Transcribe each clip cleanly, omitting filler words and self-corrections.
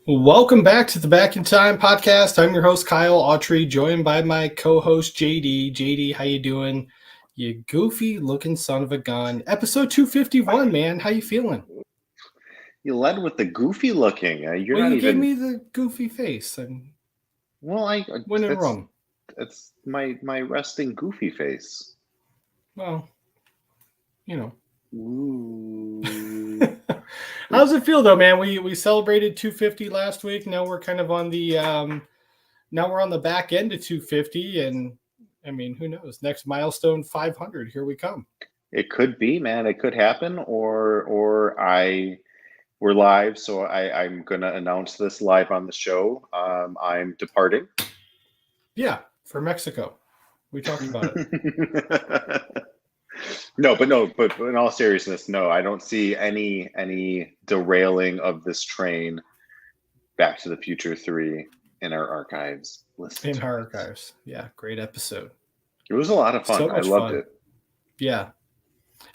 Welcome back to the Back in Time podcast. I'm your host Kyle Autry, joined by my co-host JD. JD, how you doing? You goofy looking son of a gun. Episode 251, man. How you feeling? You led with the goofy looking. You're Well, not you gave even. me the goofy face. I'm Well, when in Rome. that's my resting goofy face. Well, you know. Ooh. How's it feel though, man? We celebrated 250 last week. Now we're kind of on the now we're on the back end of 250, and I mean, who knows? Next milestone 500. Here we come. It could be, man. It could happen, we're live, so I'm gonna announce this live on the show. I'm departing. Yeah, for Mexico. We talked about it. But in all seriousness, no, I don't see any derailing of this train. Back to the Future 3 in our archives. In our archives. Yeah, great episode. It was a lot of fun. So I loved it. Yeah.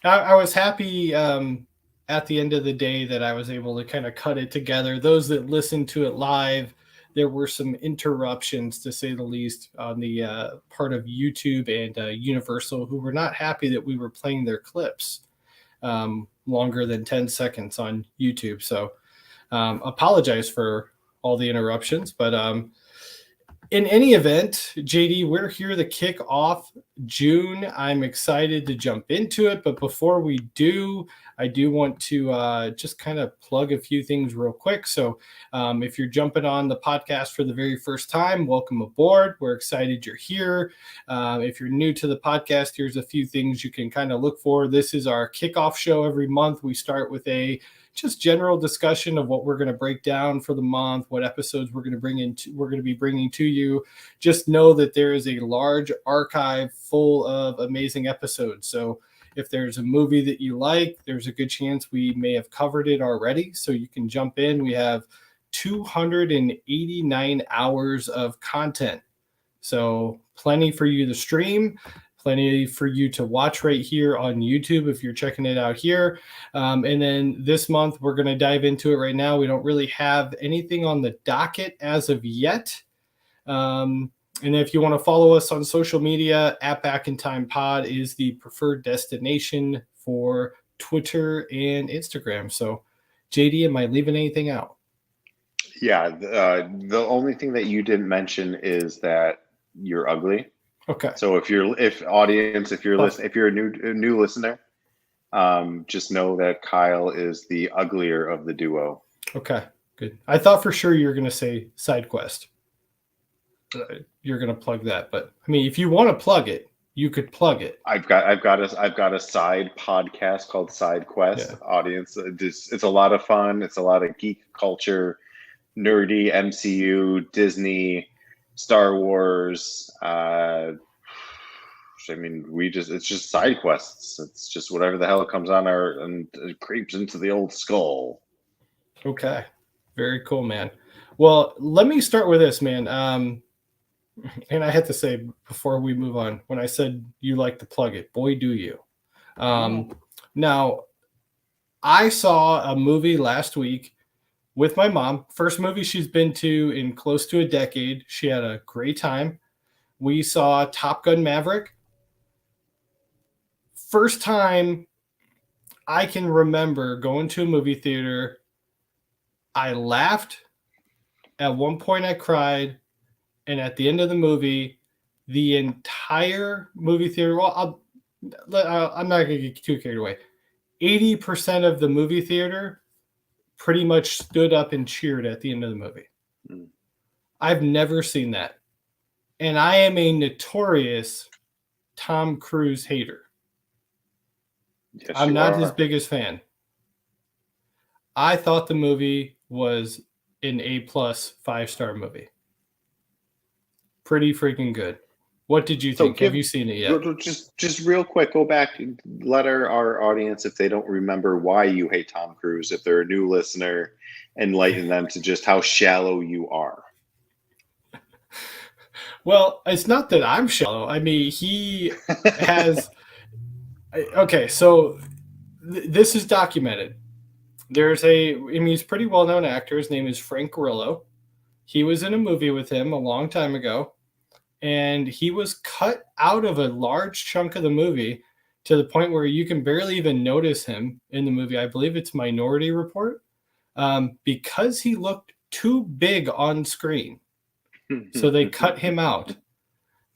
I was happy at the end of the day that I was able to kind of cut it together. Those that listened to it live, there were some interruptions, to say the least, on the part of YouTube and Universal, who were not happy that we were playing their clips longer than 10 seconds on YouTube. So apologize for all the interruptions. But in any event, JD, we're here to kick off June. I'm excited to jump into it. But before we do, I do want to just kind of plug a few things real quick. So if you're jumping on the podcast for the very first time, welcome aboard. We're excited you're here. If you're new to the podcast, here's a few things you can kind of look for. This is our kickoff show every month. We start with a just general discussion of what we're going to break down for the month, what episodes we're going to be bringing to you. Just know that there is a large archive full of amazing episodes. So if there's a movie that you like, there's a good chance we may have covered it already. So you can jump in. We have 289 hours of content. So plenty for you to stream. Plenty for you to watch right here on YouTube if you're checking it out here. And then this month, we're going to dive into it right now. We don't really have anything on the docket as of yet. And if you want to follow us on social media, at Back in Time Pod is the preferred destination for Twitter and Instagram. So, JD, am I leaving anything out? Yeah, the only thing that you didn't mention is that you're ugly. Okay. So if you're a new listener, just know that Kyle is the uglier of the duo. Okay, good. I thought for sure you were going to say side quest. You're going to plug that, but I mean, if you want to plug it, you could plug it. I've got a side podcast called Side Quest. Yeah. Audience, it's a lot of fun. It's a lot of geek culture, nerdy MCU, Disney, Star Wars. I mean, it's just side quests. It's just whatever the hell comes on and it creeps into the old skull. Okay, very cool, man. Well, let me start with this, man. And I had to say before we move on, when I said you like to plug it, boy, do you. Now, I saw a movie last week with my mom. First movie she's been to in close to a decade. She had a great time. We saw Top Gun Maverick. First time I can remember going to a movie theater. I laughed. At one point I cried. And at the end of the movie, the entire movie theater, well, I'm not going to get too carried away. 80% of the movie theater pretty much stood up and cheered at the end of the movie. I've never seen that. And I am a notorious Tom Cruise hater. Yes, I'm not his biggest fan. I thought the movie was an A+ 5-star movie. Pretty freaking good. What did you think? Have you seen it yet? Just real quick, go back and let our audience, if they don't remember why you hate Tom Cruise, if they're a new listener, enlighten them to just how shallow you are. Well, it's not that I'm shallow. I mean, he has... Okay, so this is documented. He's a pretty well-known actor. His name is Frank Grillo. He was in a movie with him a long time ago, and he was cut out of a large chunk of the movie to the point where you can barely even notice him in the movie. I believe it's Minority Report, because he looked too big on screen. So they cut him out.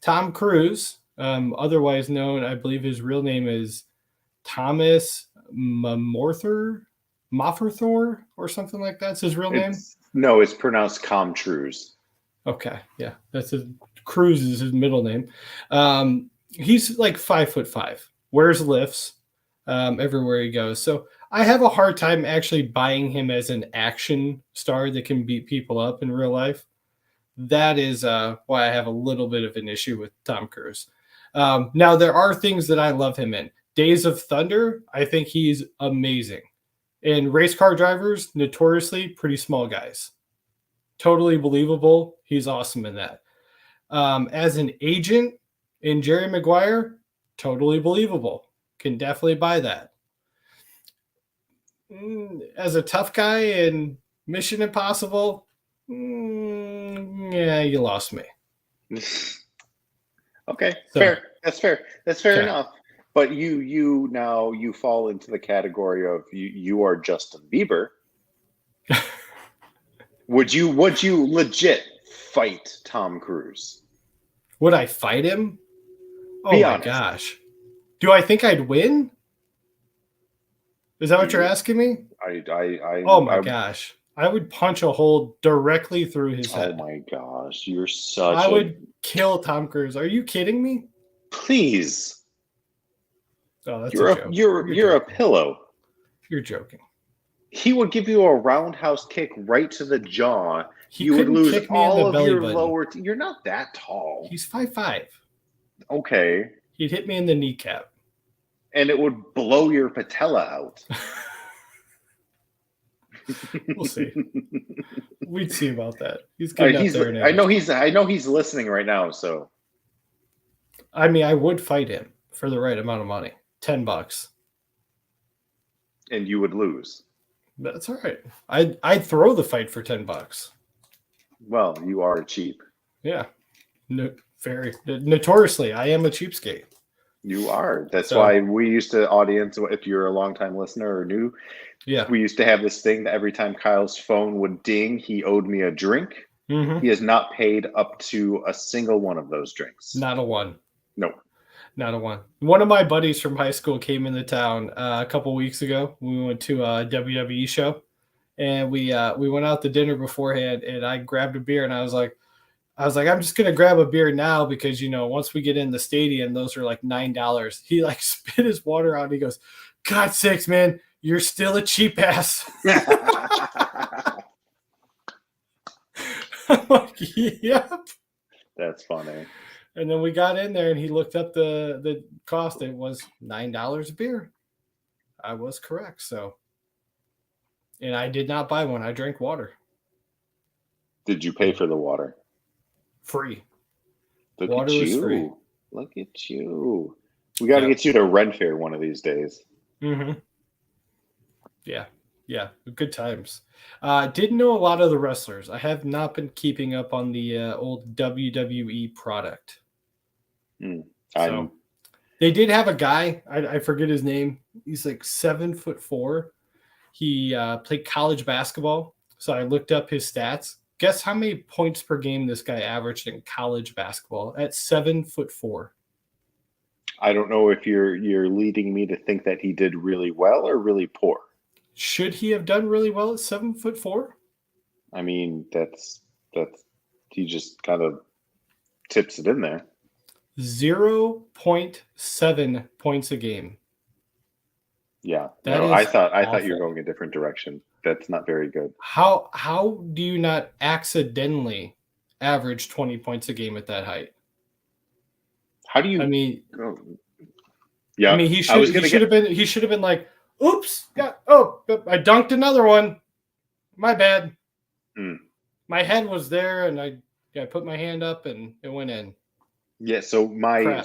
Tom Cruise, otherwise known, I believe his real name is Thomas Mofferthor or something like that. That's his real name? No, it's pronounced Comtruise. Okay, yeah, Cruise is his middle name. He's like 5'5", wears lifts everywhere he goes. So I have a hard time actually buying him as an action star that can beat people up in real life. That is why I have a little bit of an issue with Tom Cruise. Now, there are things that I love him in. Days of Thunder, I think he's amazing. And race car drivers, notoriously pretty small guys. Totally believable. He's awesome in that. As an agent in Jerry Maguire, totally believable. Can definitely buy that. As a tough guy in Mission Impossible, yeah, you lost me. Okay, so, fair. That's fair. That's fair enough. But you fall into the category of you are Justin Bieber. Would you legit fight Tom Cruise? Would I fight him? Oh my gosh. Do I think I'd win? Is that what you're asking me? Oh my gosh. I would punch a hole directly through his head. Oh my gosh. You're such I would kill Tom Cruise. Are you kidding me? Please. Oh, that's a joke. You're a pillow. You're joking. He would give you a roundhouse kick right to the jaw. You would lose all of your lower. You're not that tall. He's 5'5". Okay. He'd hit me in the kneecap. And it would blow your patella out. We'll see. We'd see about that. He's getting up there now. I know he's listening right now. So, I mean, I would fight him for the right amount of money. $10. And you would lose. That's all right. I'd throw the fight for $10. Well, you are cheap. Yeah. Very notoriously, I am a cheapskate. You are. That's why we used to audience, if you're a longtime listener or new, we used to have this thing that every time Kyle's phone would ding, he owed me a drink. Mm-hmm. He has not paid up to a single one of those drinks. Not a one. No. Not a one. One of my buddies from high school came into town a couple weeks ago. We went to a WWE show, and we went out to dinner beforehand, and I grabbed a beer, and I was like, I'm just gonna grab a beer now because once we get in the stadium, those are like $9. He like spit his water out, and he goes, "God sakes, man, you're still a cheap ass." I'm like, yep. That's funny. And then we got in there, and he looked up the cost. It was $9 a beer. I was correct. So, and I did not buy one. I drank water. Did you pay for the water? Free. Water was free. Look at you. We got to get you to Ren Fair one of these days. Mm-hmm. Yeah. Good times. Didn't know a lot of the wrestlers. I have not been keeping up on the old WWE product. So they did have a guy. I forget his name. He's like 7'4". He played college basketball. So I looked up his stats. Guess how many points per game this guy averaged in college basketball at 7'4"? I don't know if you're leading me to think that he did really well or really poor. Should he have done really well at 7'4"? I mean, that's he just kind of tips it in there. 0.7 points a game. Yeah, I thought you were going a different direction. That's not very good. How do you not accidentally average 20 points a game at that height? How do you? I mean, yeah. I mean, he should have been like, oops, I dunked another one. My bad. My head was there, and I put my hand up, and it went in. Yeah. So my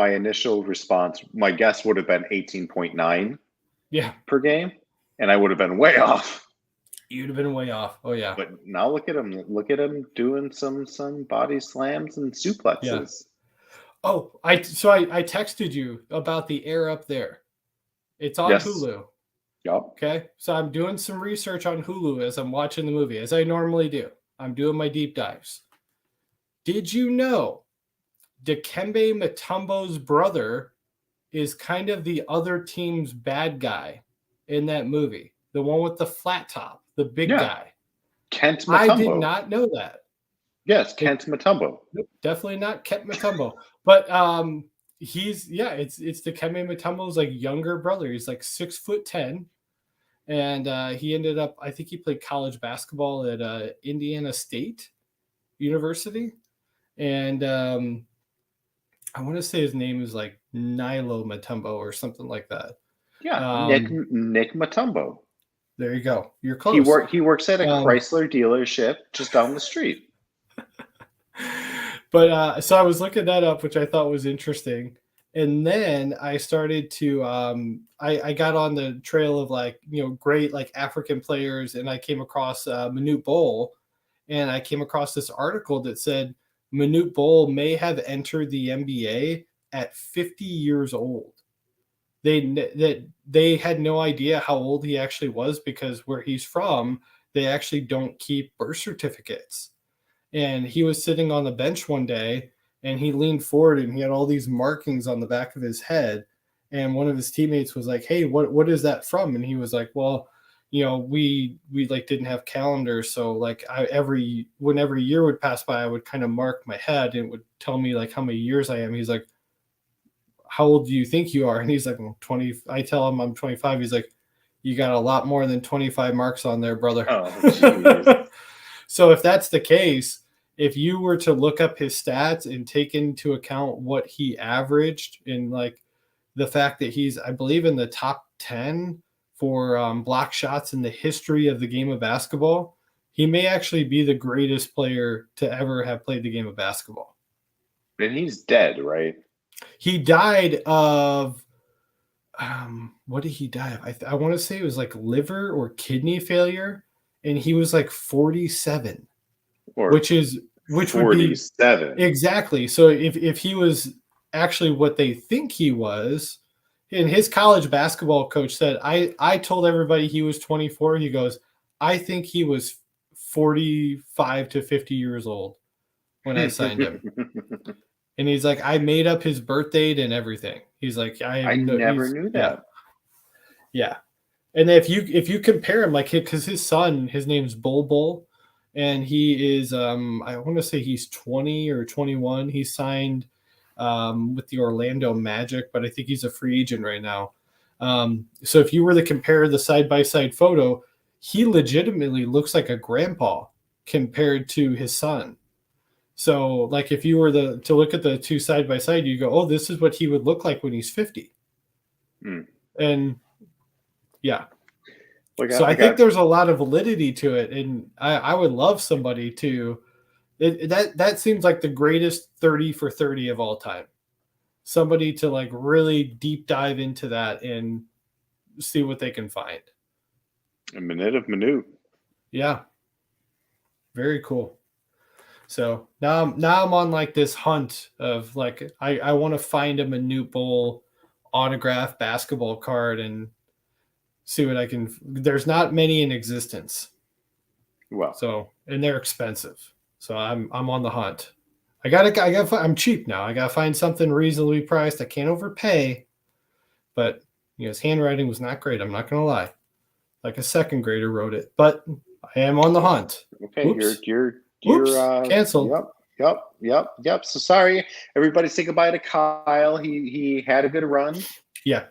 initial response, my guess would have been 18.9. Yeah. Per game. and I would have been way off. You'd have been way off. Oh yeah. But now look at him. Look at him doing some body slams and suplexes. Yeah. Oh, I texted you about the Air Up There. It's on Hulu. Yep. Okay. So I'm doing some research on Hulu as I'm watching the movie, as I normally do. I'm doing my deep dives. Did you know Dikembe Mutombo's brother is kind of the other team's bad guy in that movie? The one with the flat top, the big guy. Kent Mutombo. I did not know that. Yes, Kent Mutombo. Nope, definitely not Kent Mutombo. But it's Dikembe Mutombo's like younger brother. He's like 6'10", and he ended up, I think he played college basketball at Indiana State University, and I want to say his name is like Nilo Mutombo or something like that. Yeah, Nick Mutombo. There you go. You're close. He works at a Chrysler dealership just down the street. But so I was looking that up, which I thought was interesting. And then I started to I got on the trail of like, great like African players, and I came across Manute Bol, and I came across this article that said Manute Bol may have entered the NBA at 50 years old. They had no idea how old he actually was, because where he's from, they actually don't keep birth certificates. And he was sitting on the bench one day, and he leaned forward, and he had all these markings on the back of his head. And one of his teammates was like, "Hey, what is that from?" And he was like, "Well, we like didn't have calendars, so like whenever year would pass by, I would kind of mark my head, and it would tell me like how many years I am." He's like, "How old do you think you are?" And he's like, "Well, 20." I tell him I'm 25. He's like, "You got a lot more than 25 marks on there, brother." Oh, so if that's the case, if you were to look up his stats and take into account what he averaged, and like the fact that he's, I believe, in the top 10 for block shots in the history of the game of basketball, he may actually be the greatest player to ever have played the game of basketball. And he's dead, right? He died of, what did he die of? I want to say it was like liver or kidney failure, and he was like 47, which 47. Would be exactly. So if he was actually what they think he was, and his college basketball coach said, I told everybody he was 24. He goes, I think he was 45 to 50 years old when I signed him. And he's like, I made up his birth date and everything. He's like, I never knew that. Yeah. And if you compare him, like, because his son, his name's Bol, and he is, I want to say he's 20 or 21. He signed with the Orlando Magic, but I think he's a free agent right now. So if you were to compare the side-by-side photo, he legitimately looks like a grandpa compared to his son. So, like, if you were to look at the two side by side, you go, "Oh, this is what he would look like when he's 50." And yeah, so I think there's a lot of validity to it, and I would love somebody to. That seems like the greatest 30 for 30 of all time. Somebody to like really deep dive into that and see what they can find. A minute of Manute. Yeah, very cool. So now I'm on like this hunt of like I want to find a Manute Bol autograph basketball card and see what I can. There's not many in existence. Wow. So, and they're expensive. So I'm on the hunt. I'm cheap now. I gotta find something reasonably priced. I can't overpay, but his handwriting was not great. I'm not gonna lie. Like a second grader wrote it, but I am on the hunt. Okay, oops. You're canceled. Yep. So sorry, everybody. Say goodbye to Kyle. He had a good run. Yeah.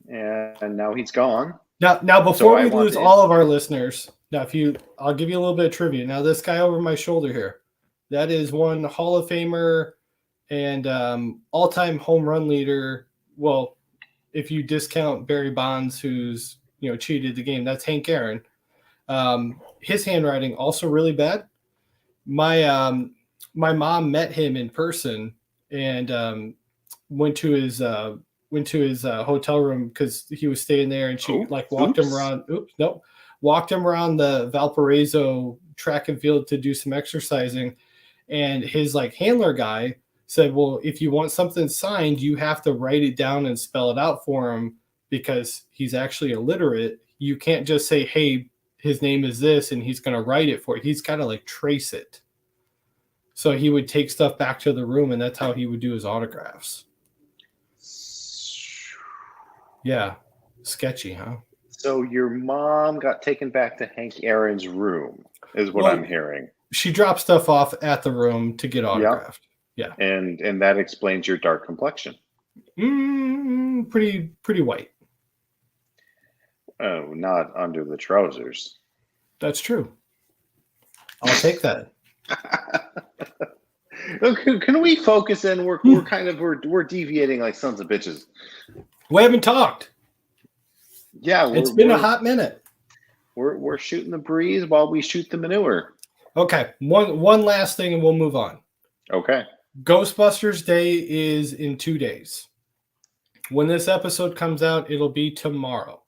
And now he's gone. Now before we lose all of our listeners, I'll give you a little bit of trivia. Now this guy over my shoulder here, that is one Hall of Famer and all-time home run leader. Well, if you discount Barry Bonds, who's cheated the game, that's Hank Aaron. His handwriting also really bad. My mom met him in person and went to his went to his hotel room because he was staying there, and she like walked him around. Walked him around the Valparaiso track and field to do some exercising, and his like handler guy said, "Well, if you want something signed, you have to write it down and spell it out for him because he's actually illiterate. You can't just say, hey, his name is this, and he's going to write it for you. He's got to like trace it." So he would take stuff back to the room, and that's how he would do his autographs. Yeah. Sketchy, huh? So your mom got taken back to Hank Aaron's room, is what I'm hearing. She dropped stuff off at the room to get autographed. Yep. Yeah. And that explains your dark complexion. Pretty white. Oh, not under the trousers. That's true. I'll take that. Can we focus in? We're deviating like sons of bitches. We haven't talked. Yeah, it's been a hot minute. We're shooting the breeze while we shoot the manure. Okay, one last thing, and we'll move on. Okay. Ghostbusters Day is in 2 days. When this episode comes out, it'll be tomorrow.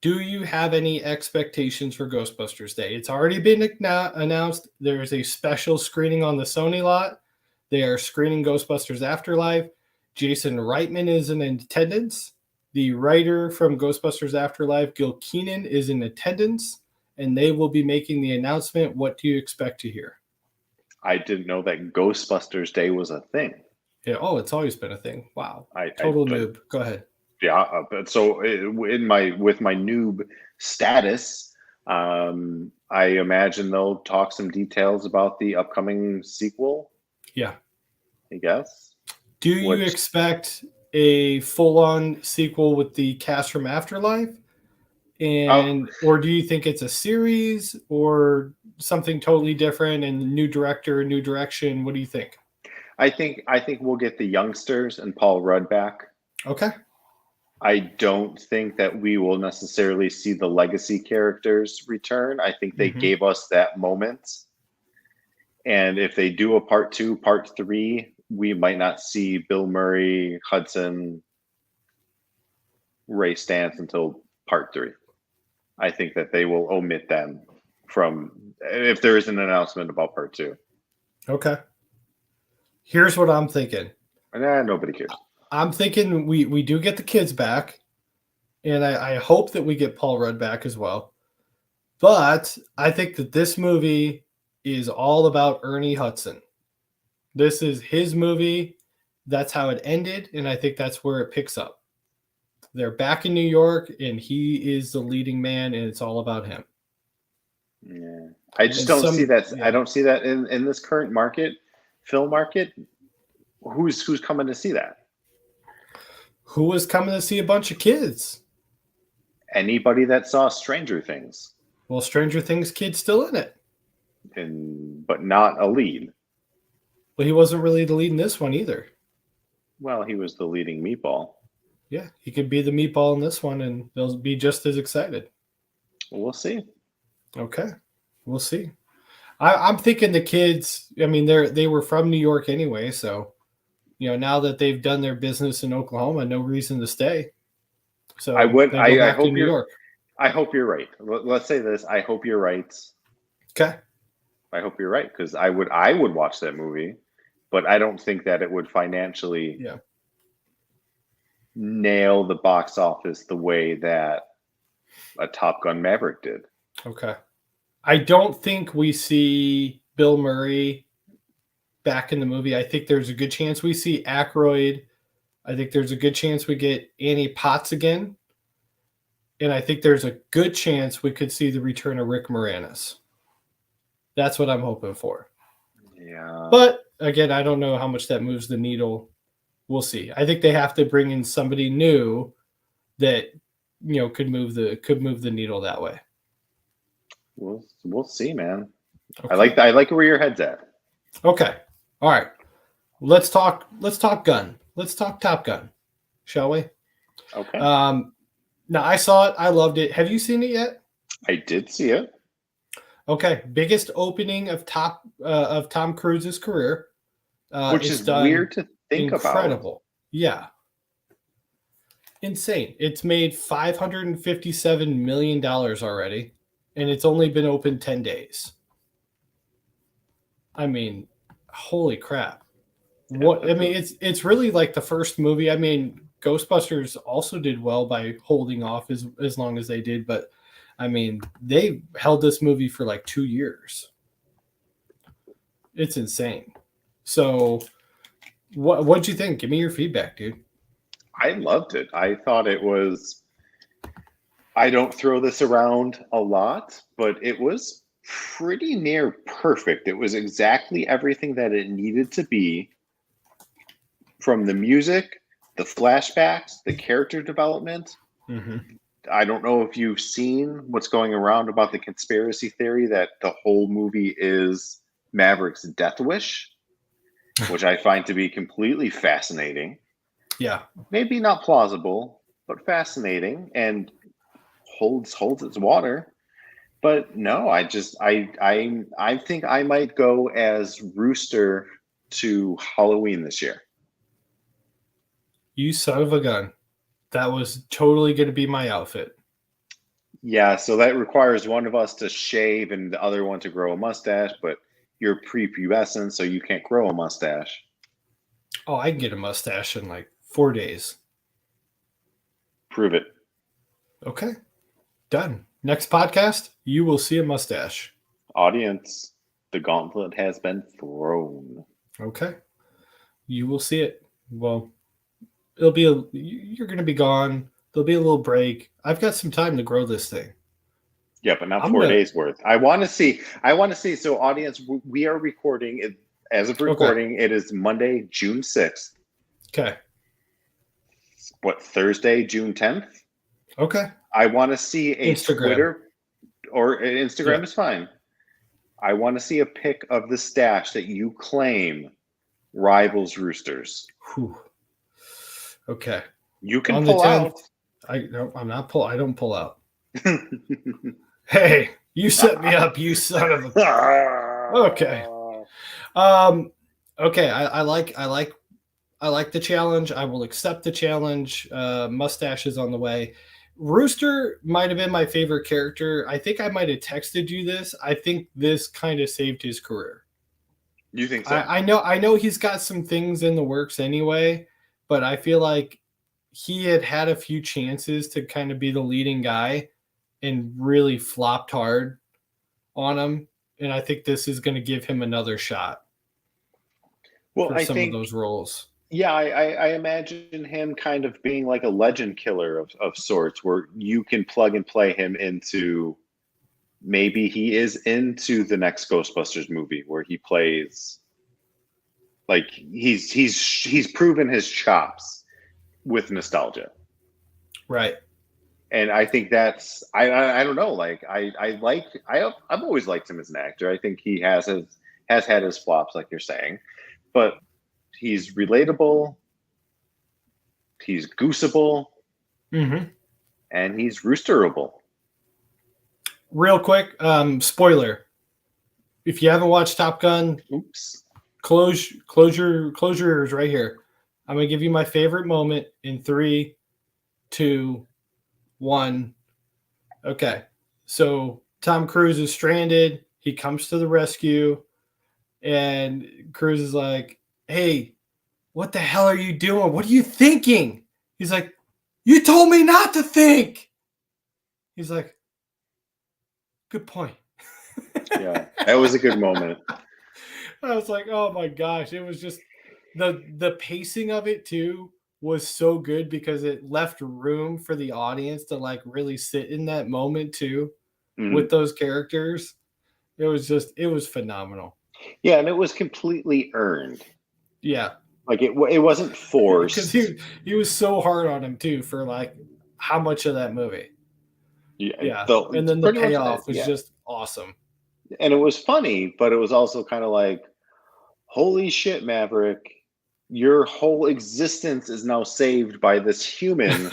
Do you have any expectations for Ghostbusters Day? It's already been announced. There's a special screening on the Sony lot. They are screening Ghostbusters Afterlife. Jason Reitman is in attendance. The writer from Ghostbusters Afterlife, Gil Keenan, is in attendance, and they will be making the announcement. What do you expect to hear? I didn't know that Ghostbusters Day was a thing. Yeah. Oh, it's always been a thing. Wow. Total noob. Go ahead. Yeah. So with my noob status, I imagine they'll talk some details about the upcoming sequel. Yeah. I guess. Do you expect a full-on sequel with the cast from Afterlife? Or do you think it's a series or something totally different and new director, new direction? What do you think? I think we'll get the youngsters and Paul Rudd back. Okay. I don't think that we will necessarily see the legacy characters return. I think they gave us that moment. And if they do a part 2, part 3, we might not see Bill Murray, Hudson, Ray Stantz until part 3. I think that they will omit them from if there is an announcement about part 2. Okay. Here's what I'm thinking. Nobody cares. I'm thinking we do get the kids back, and I hope that we get Paul Rudd back as well. But I think that this movie is all about Ernie Hudson. This is his movie. That's how it ended, and I think that's where it picks up. They're back in New York, and he is the leading man, and it's all about him. Yeah, I just don't see that. Yeah. I don't see that in this current film market. Who's coming to see that? Who was coming to see a bunch of kids? Anybody that saw Stranger Things. Well, Stranger Things kid's still in it. But not a lead. Well, he wasn't really the lead in this one either. Well, he was the leading meatball. Yeah, he could be the meatball in this one, and they'll be just as excited. We'll see. Okay, we'll see. I'm thinking the kids. I mean, they were from New York anyway, so now that they've done their business in Oklahoma, no reason to stay. So I hope New York. I hope you're right. Let's say this. I hope you're right. Okay. I hope you're right because I would watch that movie, but I don't think that it would financially nail the box office the way that a Top Gun Maverick did. Okay. I don't think we see Bill Murray back in the movie. I think there's a good chance we see Aykroyd. I think there's a good chance we get Annie Potts again. And I think there's a good chance we could see the return of Rick Moranis. That's what I'm hoping for. Yeah. But again, I don't know how much that moves the needle. We'll see. I think they have to bring in somebody new that could move the needle that way. We'll see, man. Okay. I like where your head's at. Okay. All right. Let's talk gun. Let's talk Top Gun, shall we? Okay. Now I saw it. I loved it. Have you seen it yet? I did see it. Okay. Biggest opening of Tom Cruise's career. Which is weird to think incredible. about. Yeah. Insane. It's made $557 million already, and it's only been open 10 days. I mean, holy crap. What I mean, it's really like the first movie. I mean, Ghostbusters also did well by holding off as long as they did, but I mean, they held this movie for like 2 years. It's insane. So, what'd you think? Give me your feedback, dude. I loved it. I thought it was. I don't throw this around a lot, but it was pretty near perfect. It was exactly everything that it needed to be, from the music, the flashbacks, the character development. Mm-hmm. I don't know if you've seen what's going around about the conspiracy theory that the whole movie is Maverick's death wish, which I find to be completely fascinating. Yeah. Maybe not plausible, but fascinating, and holds its water. But no, I think I might go as Rooster to Halloween this year. You son of a gun. That was totally going to be my outfit. Yeah, so that requires one of us to shave and the other one to grow a mustache, but you're prepubescent, so you can't grow a mustache. Oh, I can get a mustache in like 4 days. Prove it. Okay. Done. Next podcast, you will see a mustache. Audience, the gauntlet has been thrown. Okay. You will see it. Well, you're going to be gone. There'll be a little break. I've got some time to grow this thing. Yeah, but not 4 days worth. I want to see. So, audience, we are recording it as of recording. Okay. It is Monday, June 6th. Okay. What, Thursday, June 10th? Okay. I want to see a Instagram. Twitter or Instagram is fine. I want to see a pic of the stash that you claim rivals Rooster's. Whew. Okay. You can pull out. I'm not pull. I don't pull out. Hey, you set me up, you son of a. Okay. Okay. I like the challenge. I will accept the challenge. Mustache is on the way. Rooster might have been my favorite character. I think I might have texted you this. I think this kind of saved his career. You think so? I know he's got some things in the works anyway, but I feel like he had a few chances to kind of be the leading guy and really flopped hard on him. And I think this is going to give him another shot for some of those roles. Yeah, I imagine him kind of being like a legend killer of sorts, where you can plug and play him into, maybe he is into the next Ghostbusters movie where he plays, like he's proven his chops with nostalgia. Right. And I think that's, I don't know, like I've always liked him as an actor. I think he has had his flops, like you're saying, but he's relatable, he's gooseable, and he's roosterable. Real quick, spoiler. If you haven't watched Top Gun, close your ears right here. I'm going to give you my favorite moment in 3, 2, 1. Okay. So Tom Cruise is stranded. He comes to the rescue, and Cruise is like, "Hey, what the hell are you doing? What are you thinking?" He's like, "You told me not to think." He's like, "Good point." Yeah, that was a good moment. I was like, oh my gosh. It was just the pacing of it too was so good because it left room for the audience to like really sit in that moment too with those characters. It was phenomenal. Yeah, and it was completely earned. Yeah. Like it wasn't forced. Because he was so hard on him too for like how much of that movie. Yeah. And then the payoff was just awesome. And it was funny, but it was also kind of like, holy shit, Maverick, your whole existence is now saved by this human.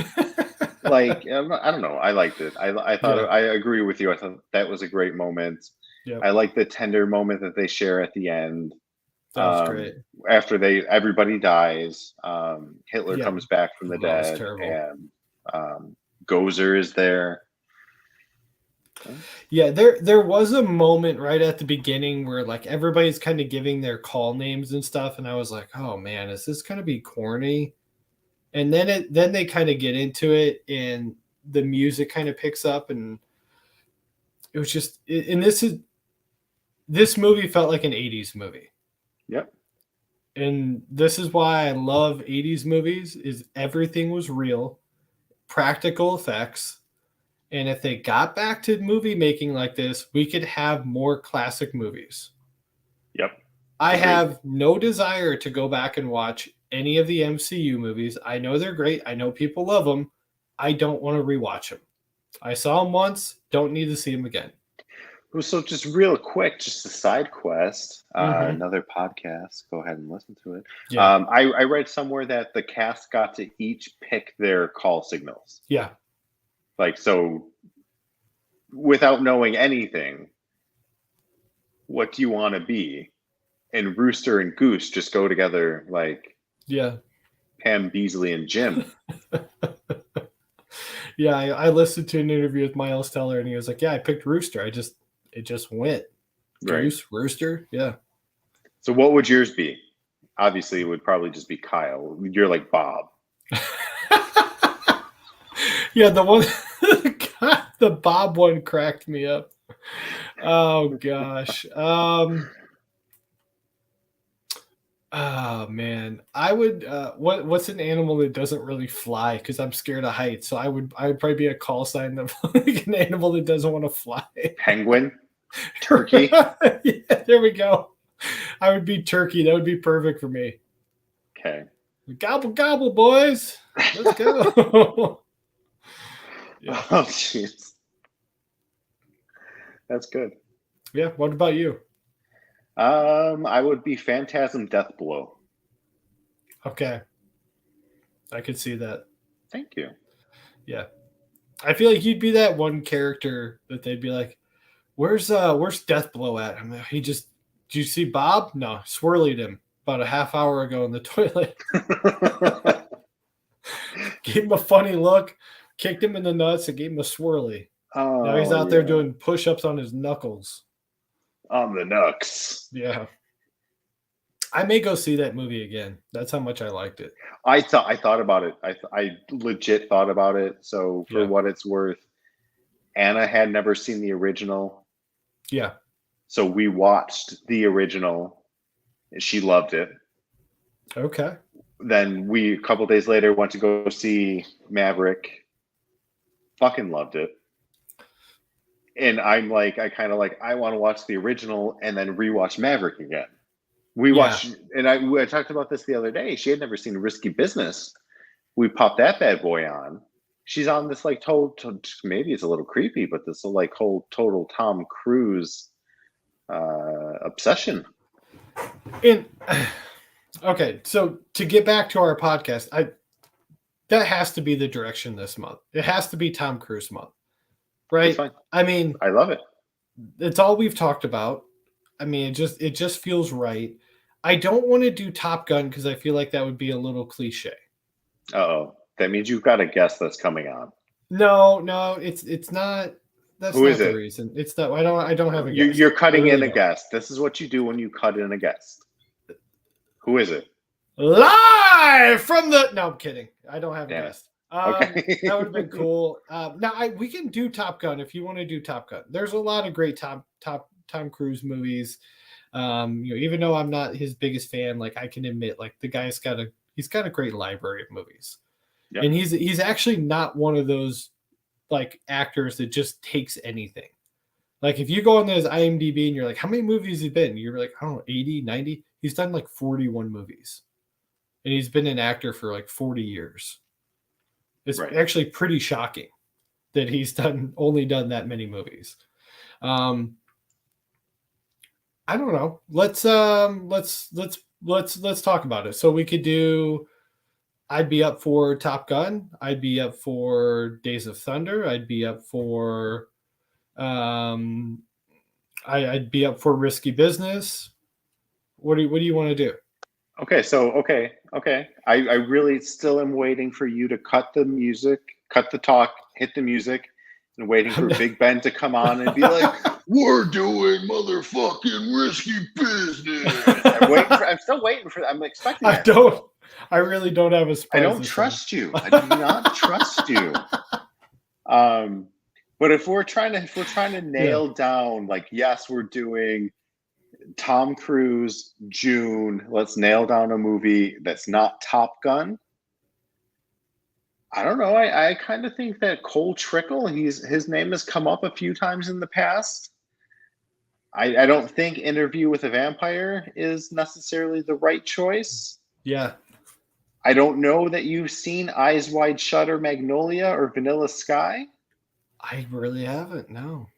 Like, I don't know. I liked it. I thought, I agree with you. I thought that was a great moment. Yep. I like the tender moment that they share at the end. That was great. After everybody dies, Hitler comes back from the dead, Gozer is there. Yeah, there was a moment right at the beginning where like everybody's kind of giving their call names and stuff, and I was like, oh man, is this gonna be corny? And then they kind of get into it, and the music kind of picks up, and it was just, and this movie felt like an 80s movie. Yep. And this is why I love 80s movies, is everything was real, practical effects. And if they got back to movie making like this, we could have more classic movies. Yep. I have no desire to go back and watch any of the MCU movies. I know they're great. I know people love them. I don't want to rewatch them. I saw them once. Don't need to see them again. So just real quick, just a side quest, another podcast. Go ahead and listen to it. Yeah. I read somewhere that the cast got to each pick their call signals. Yeah. Like, so without knowing anything, what do you want to be? And Rooster and Goose just go together like Pam Beasley and Jim. Yeah, I listened to an interview with Miles Teller, and he was like, yeah, I picked Rooster. It just went. Goose, right. Rooster, yeah. So what would yours be? Obviously, it would probably just be Kyle. You're like Bob. Yeah, the one, the Bob one cracked me up. Oh gosh. Oh man, I would. What's an animal that doesn't really fly? Because I'm scared of heights, so I would probably be a call sign of like an animal that doesn't want to fly. Penguin, turkey. Yeah, there we go. I would be turkey. That would be perfect for me. Okay. Gobble gobble, boys. Let's go. Yeah. Oh jeez, that's good. Yeah. What about you? I would be Phantasm Deathblow. Okay. I could see that. Thank you. Yeah. I feel like you'd be that one character that they'd be like, where's Deathblow at? I'm like, did you see Bob? No, swirlied him about a half hour ago in the toilet. Gave him a funny look, kicked him in the nuts, and gave him a swirly. Oh, now he's out there doing push-ups on his knuckles. On the Nooks. Yeah. I may go see that movie again. That's how much I liked it. I thought about it. I legit thought about it. So for what it's worth, Anna had never seen the original. Yeah. So we watched the original. And she loved it. Okay. Then a couple days later went to go see Maverick. Fucking loved it. And I'm like, I want to watch the original and then rewatch Maverick again. We watched, and I talked about this the other day. She had never seen Risky Business. We popped that bad boy on. She's on this like maybe it's a little creepy, but this like whole total Tom Cruise obsession. Okay, so to get back to our podcast, that has to be the direction this month. It has to be Tom Cruise month. Right. I mean, I love it. It's all we've talked about. I mean, it just feels right. I don't want to do Top Gun because I feel like that would be a little cliche. Oh, that means you've got a guest that's coming on. No, it's not. That's Who not is the it? reason. It's not. I don't have a guest. You're cutting in a guest. This is what you do when you cut in a guest. Who is it? Live from the. No, I'm kidding. I don't have a guest. Okay. That would have been cool. Now we can do Top Gun if you want to do Top Gun. There's a lot of great Tom Cruise movies. Even though I'm not his biggest fan, like I can admit, like the guy's got a great library of movies. Yep. And he's actually not one of those like actors that just takes anything. Like if you go on his IMDb and you're like, how many movies has he been? You're like, I don't know, 80, 90. He's done like 41 movies. And he's been an actor for like 40 years. It's actually pretty shocking that he's only done that many movies. I don't know. Let's talk about it. So we could do. I'd be up for Top Gun. I'd be up for Days of Thunder. I'd be up for. I'd be up for Risky Business. What do you want to do? Okay, so okay. I really still am waiting for you to cut the music cut the talk, hit the music, and waiting for Big Ben to come on and be like, "We're doing motherfucking risky business." I'm still waiting for that. I'm expecting that. I really don't have a surprise. I don't trust you. I do not trust you. But if we're trying to nail down, like, yes, we're doing Tom Cruise, June. Let's nail down a movie that's not Top Gun. I don't know. I kind of think that Cole Trickle, his name has come up a few times in the past. I don't think Interview with a Vampire is necessarily the right choice. Yeah. I don't know that you've seen Eyes Wide Shut or Magnolia or Vanilla Sky. I really haven't, no.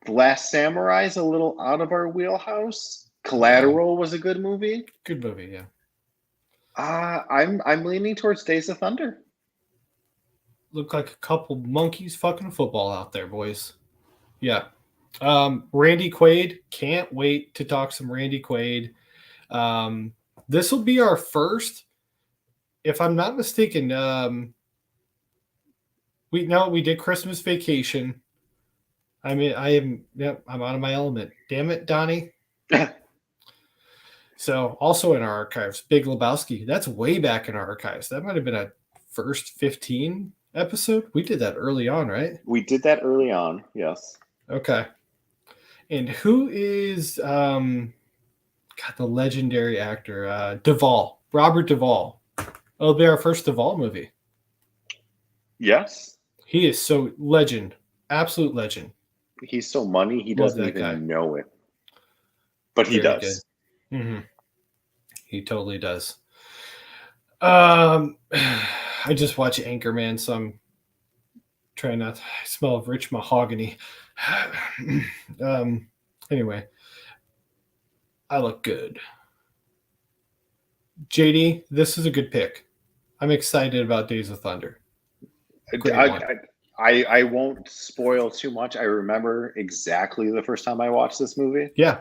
The Last Samurai is a little out of our wheelhouse. Collateral was a good movie. Good movie, yeah. I'm leaning towards Days of Thunder. Look like a couple monkeys fucking football out there, boys. Yeah. Randy Quaid. Can't wait to talk some Randy Quaid. This will be our first, if I'm not mistaken, we did Christmas Vacation. I'm out of my element. Damn it, Donnie. So also in our archives, Big Lebowski. That's way back in our archives. That might have been a first 15 episode. We did that early on, right? We did that early on, yes. Okay. And who is the legendary actor? Duvall. Robert Duvall. It'll be our first Duvall movie. Yes. He is so legend. Absolute legend. He's so money, he doesn't even know it. But he does. Mm-hmm. He totally does. I just watched Anchorman, so I'm trying not to smell of rich mahogany. Anyway, I look good. JD, this is a good pick. I'm excited about Days of Thunder. I won't spoil too much. I remember exactly the first time I watched this movie. Yeah.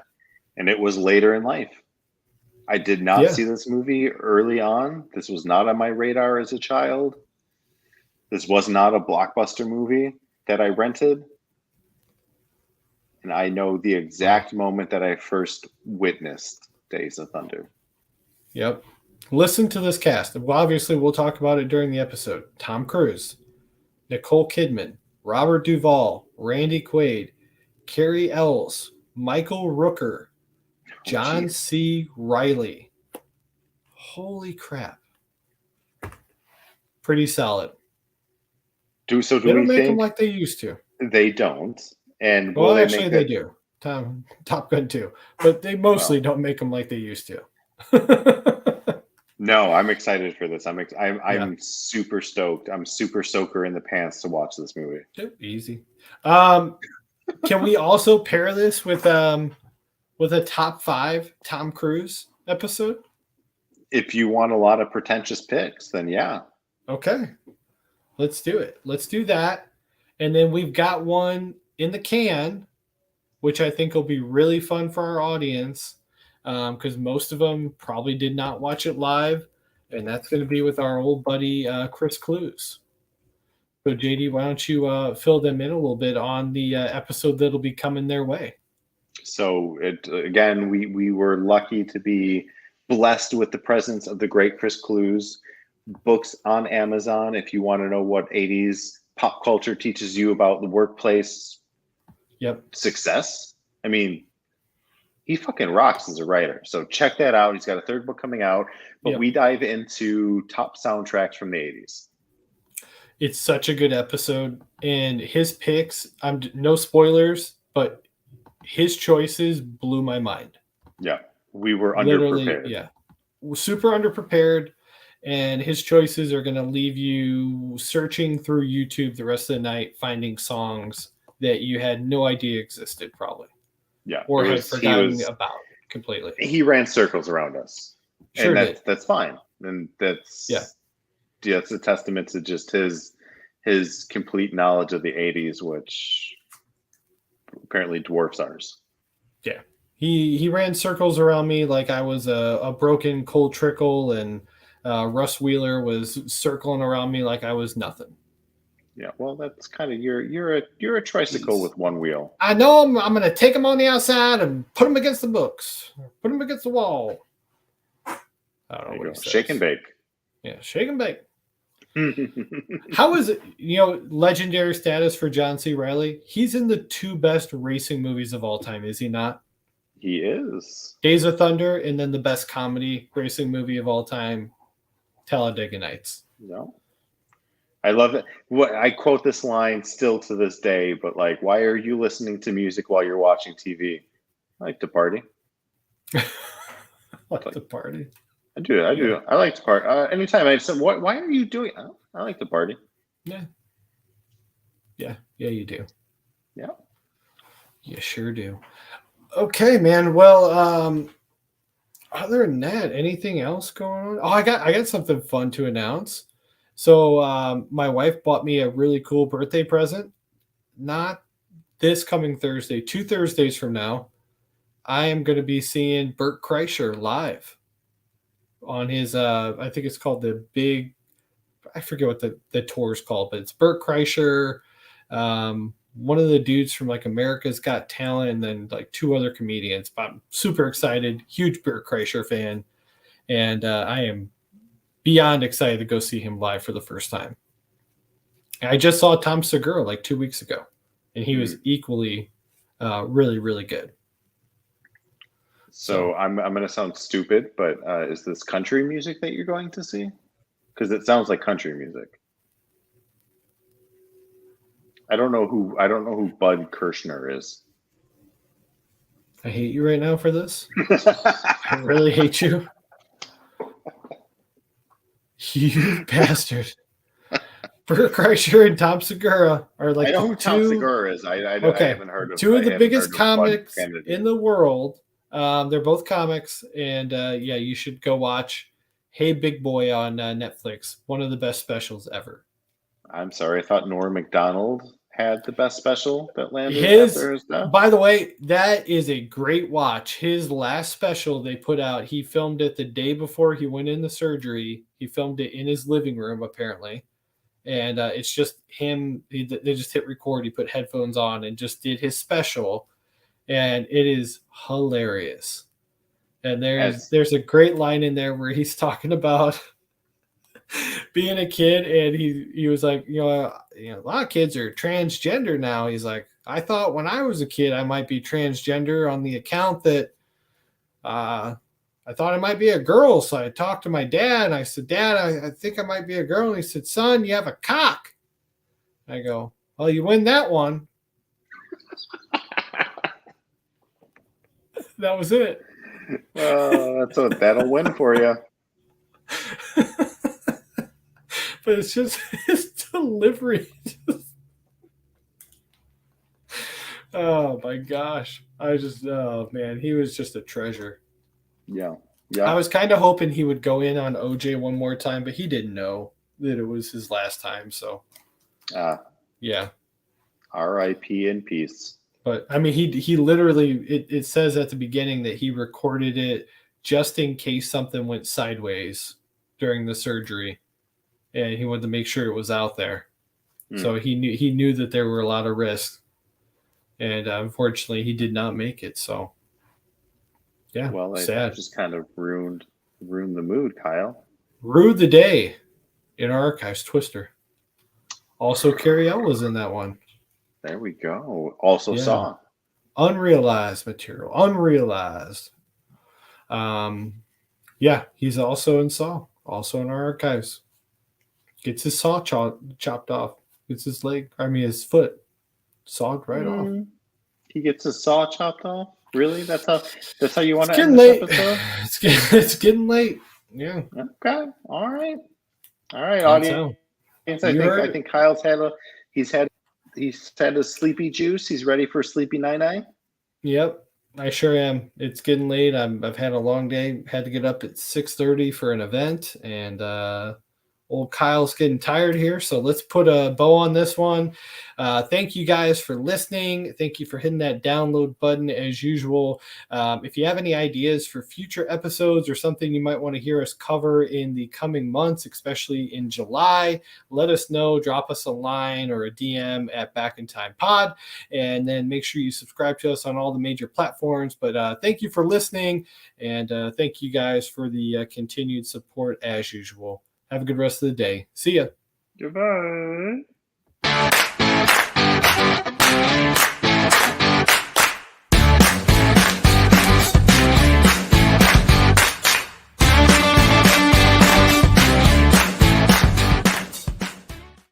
And it was later in life. I did not see this movie early on. This was not on my radar as a child. This was not a blockbuster movie that I rented. And I know the exact moment that I first witnessed Days of Thunder. Yep. Listen to this cast. Well, obviously, we'll talk about it during the episode. Tom Cruise, Nicole Kidman, Robert Duvall, Randy Quaid, Carrie Ells, Michael Rooker, John C. Reilly. Holy crap. Pretty solid. They don't make them like they used to. They don't. And well, actually, they do. Top Gun 2. But they mostly don't make them like they used to. No, I'm excited for this. I'm super stoked. I'm super soaker in the pants to watch this movie. Easy. Can we also pair this with a top 5 Tom Cruise episode? If you want a lot of pretentious picks, then yeah. Okay. Let's do it. Let's do that. And then we've got one in the can, which I think will be really fun for our audience, because most of them probably did not watch it live, and that's going to be with our old buddy Chris Clues. So JD, why don't you fill them in a little bit on the episode that'll be coming their way? So we were lucky to be blessed with the presence of the great Chris Clues. Books on Amazon if you want to know what 80s pop culture teaches you about the workplace success. I mean, he fucking rocks as a writer. So check that out. He's got a 3rd book coming out, but we dive into top soundtracks from the 80s. It's such a good episode, and his picks, no spoilers, but his choices blew my mind. Yeah, we were underprepared. Yeah, super underprepared, and his choices are going to leave you searching through YouTube the rest of the night, finding songs that you had no idea existed, probably. Yeah, or had forgotten about completely. He ran circles around us, and that's fine, and that's it's a testament to just his complete knowledge of the 80s, which apparently dwarfs ours. Yeah, he ran circles around me like I was a broken Cole Trickle, and Russ Wheeler was circling around me like I was nothing. Yeah, well, that's kind of you're a tricycle with one wheel. I know I'm going to take them on the outside and put them against the books, put them against the wall. I don't know what he says. Shake and bake. Yeah, shake and bake. How is it? Legendary status for John C. Reilly. He's in the 2 best racing movies of all time, is he not? He is. Days of Thunder, and then the best comedy racing movie of all time, Talladega Nights. No. I love it. I quote this line still to this day, but like, why are you listening to music while you're watching TV? I like to party. I like to party. I do. I like to party. Anytime I said, why are you doing? I like to party. Yeah, you do. Yeah, you sure do. Okay, man. Well, other than that, anything else going on? Oh, I got something fun to announce. So, my wife bought me a really cool birthday present. Not this coming Thursday, 2 Thursdays from now, I am going to be seeing Bert Kreischer live on his, I think it's called the Big, I forget what the tour is called, but it's Bert Kreischer, one of the dudes from like America's Got Talent, and then like 2 other comedians. But I'm super excited, huge Bert Kreischer fan, and I am beyond excited to go see him live for the first time. I just saw Tom Segura like 2 weeks ago, and he was equally really, really good. So I'm going to sound stupid, but is this country music that you're going to see? Because it sounds like country music. I don't know who Bud Kirshner is. I hate you right now for this. I really hate you. You bastard. Bert Kreischer and Tom Segura are like I know who Tom Segura is. I haven't heard of 2 of the biggest comics in the world. They're both comics, and you should go watch Hey Big Boy on Netflix. One of the best specials ever. I'm sorry, I thought Norm Macdonald had the best special that landed after his death. By the way, that is a great watch. His last special they put out, he filmed it the day before he went into surgery. He filmed it in his living room, apparently. And it's just him. They just hit record. He put headphones on and just did his special. And it is hilarious. And there's a great line in there where he's talking about being a kid, and he was like, a lot of kids are transgender now. He's like, I thought when I was a kid I might be transgender on the account that I thought I might be a girl. So I talked to my dad, and I said, Dad, I think I might be a girl. And he said, Son, you have a cock. I go, well, you win that one. That was it. That'll win for you. But it's just his delivery. Oh my gosh. Oh man, he was just a treasure. Yeah. I was kind of hoping he would go in on OJ one more time, but he didn't know that it was his last time. So, yeah. R.I.P. in peace. But I mean, he literally, it says at the beginning that he recorded it just in case something went sideways during the surgery, and he wanted to make sure it was out there. So he knew that there were a lot of risks, and unfortunately, he did not make it. So, yeah, well, sad. Just kind of ruined the mood, Kyle. Ruined the day in our archives. Twister. Also, Carrie L was in that one. There we go. Also Saw. Unrealized material. Unrealized. He's also in Saw. Also in our archives. Gets his saw chopped off. Gets his foot sawed right off. He gets his saw chopped off? Really? That's how you want to end this episode? It's getting late. Yeah. Okay. All right, audience. I think Kyle's had his sleepy juice. He's ready for sleepy night. Yep, I sure am. It's getting late. I've had a long day. Had to get up at 6:30 for an event, and old Kyle's getting tired here, so let's put a bow on this one. Thank you guys for listening. Thank you for hitting that download button as usual. If you have any ideas for future episodes or something you might want to hear us cover in the coming months, especially in July, let us know. Drop us a line or a DM at Back in Time Pod, and then make sure you subscribe to us on all the major platforms. But thank you for listening, and thank you guys for the continued support as usual. Have a good rest of the day. See ya. Goodbye.